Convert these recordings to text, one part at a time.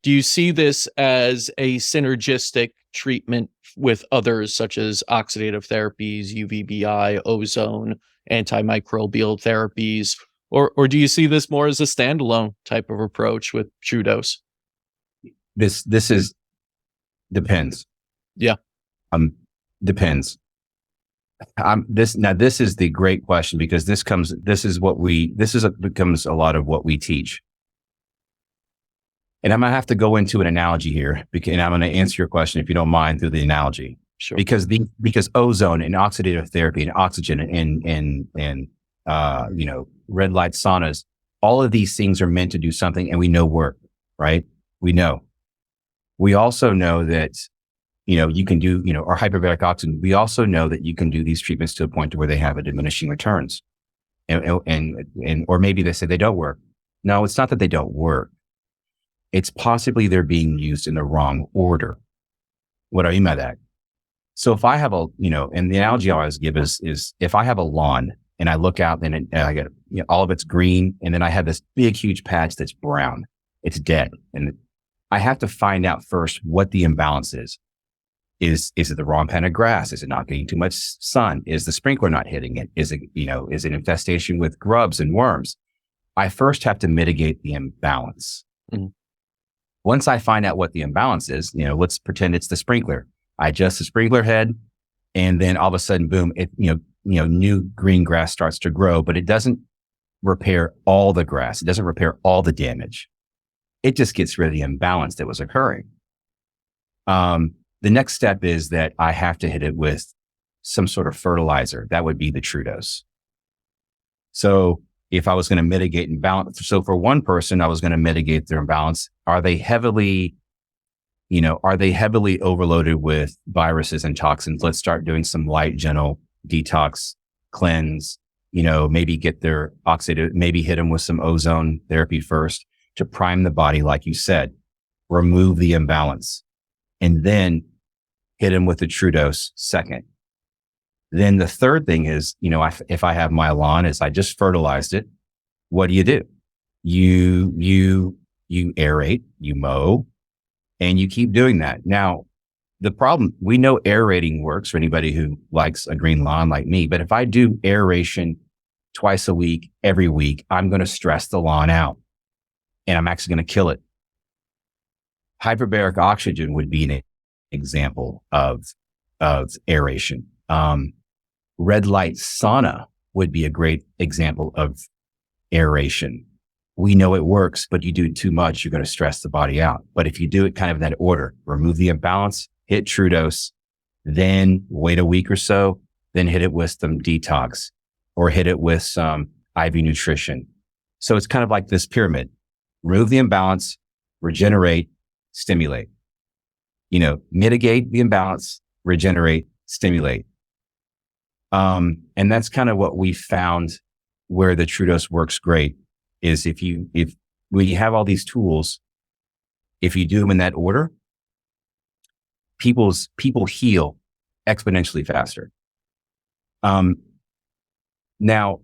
Do you see this as a synergistic treatment with others such as oxidative therapies, UVBI, ozone, antimicrobial therapies, or do you see this more as a standalone type of approach with TruDOSE? This is depends. Yeah. Depends. This is the great question, because becomes a lot of what we teach. And I'm going to have to go into an analogy here, and I'm going to answer your question, if you don't mind, through the analogy. Sure. Because ozone and oxidative therapy and oxygen and red light saunas, all of these things are meant to do something, and we know work, right? We know. We also know that, you can do, or hyperbaric oxygen. We also know that you can do these treatments to a point to where they have a diminishing returns, or maybe they say they don't work. No, it's not that they don't work. It's possibly they're being used in the wrong order. What do I mean by that? So if I have and the analogy I always give is if I have a lawn and I look out and I get, all of it's green, and then I have this big, huge patch that's brown, it's dead. And I have to find out first what the imbalance is. Is it the wrong kind of grass? Is it not getting too much sun? Is the sprinkler not hitting it? Is it, is it infestation with grubs and worms? I first have to mitigate the imbalance. Mm-hmm. Once I find out what the imbalance is, let's pretend it's the sprinkler. I adjust the sprinkler head, and then all of a sudden, boom, new green grass starts to grow, but it doesn't repair all the grass. It doesn't repair all the damage. It just gets rid of the imbalance that was occurring. The next step is that I have to hit it with some sort of fertilizer. That would be the TruDOSE. So if I was going to mitigate imbalance, so for one person, I was going to mitigate their imbalance. Are they heavily overloaded with viruses and toxins? Let's start doing some light, gentle detox, cleanse, maybe get their oxidative, maybe hit them with some ozone therapy first to prime the body, like you said, remove the imbalance, and then hit them with the TruDOSE second. Then the third thing is, if I have my lawn, is I just fertilized it. What do? You aerate, you mow, and you keep doing that. Now, the problem, we know aerating works for anybody who likes a green lawn like me, but if I do aeration twice a week, every week, I'm going to stress the lawn out, and I'm actually going to kill it. Hyperbaric oxygen would be an example of aeration. Red light sauna would be a great example of aeration. We know it works, but you do it too much, you're going to stress the body out. But if you do it kind of in that order, remove the imbalance, hit TruDOSE, then wait a week or so, then hit it with some detox or hit it with some IV nutrition. So it's kind of like this pyramid: remove the imbalance, regenerate, stimulate. Mitigate the imbalance, regenerate, stimulate. And that's kind of what we found where the TruDOSE works great is when you have all these tools, if you do them in that order, people heal exponentially faster. Now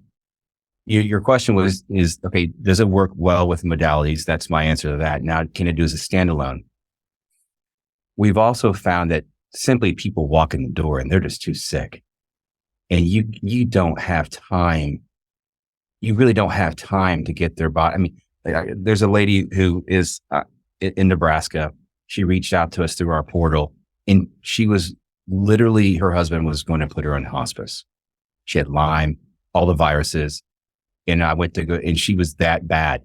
your question is, okay, does it work well with modalities? That's my answer to that. Now, can it do as a standalone? We've also found that simply people walk in the door and they're just too sick. And you don't have time. You really don't have time to get their body. I mean, there's a lady who is in Nebraska. She reached out to us through our portal, and she was literally, her husband was going to put her in hospice. She had Lyme, all the viruses. And I went to go, and she was that bad.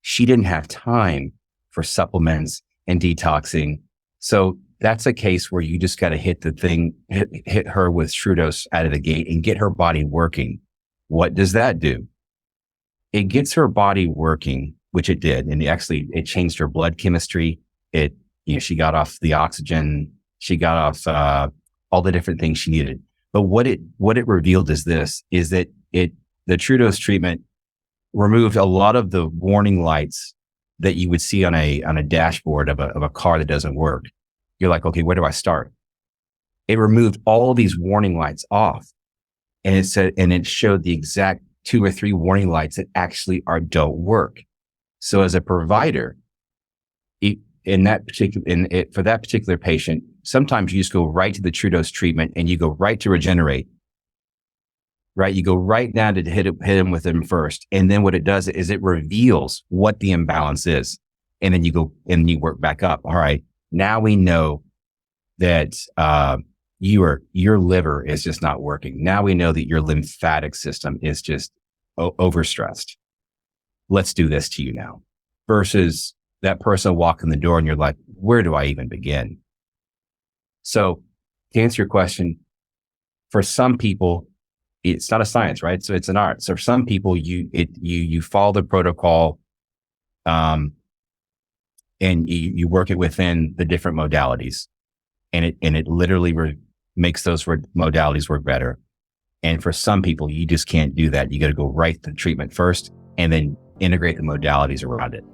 She didn't have time for supplements and detoxing. So that's a case where you just got to hit her with TruDOSE out of the gate and get her body working. What does that do? It gets her body working, which it did. And it changed her blood chemistry. She got off the oxygen. She got off, all the different things she needed. But what it revealed is that the TruDOSE treatment removed a lot of the warning lights that you would see on a dashboard of a car that doesn't work. You're like, okay, where do I start? It removed all these warning lights off, and it showed the exact 2 or 3 warning lights that actually don't work. So as a provider, for that particular patient, sometimes you just go right to the TruDOSE treatment and you go right to regenerate, right? You go right down to hit him with them first. And then what it does is it reveals what the imbalance is. And then you go and you work back up. All right. Now we know that, your liver is just not working. Now we know that your lymphatic system is just overstressed. Let's do this to you now. Versus that person walking the door and you're like, where do I even begin? So to answer your question, for some people, it's not a science, right? So it's an art. So for some people, you follow the protocol, and you work it within the different modalities, and it literally makes those modalities work better. And for some people, you just can't do that. You got to go right to treatment first and then integrate the modalities around it.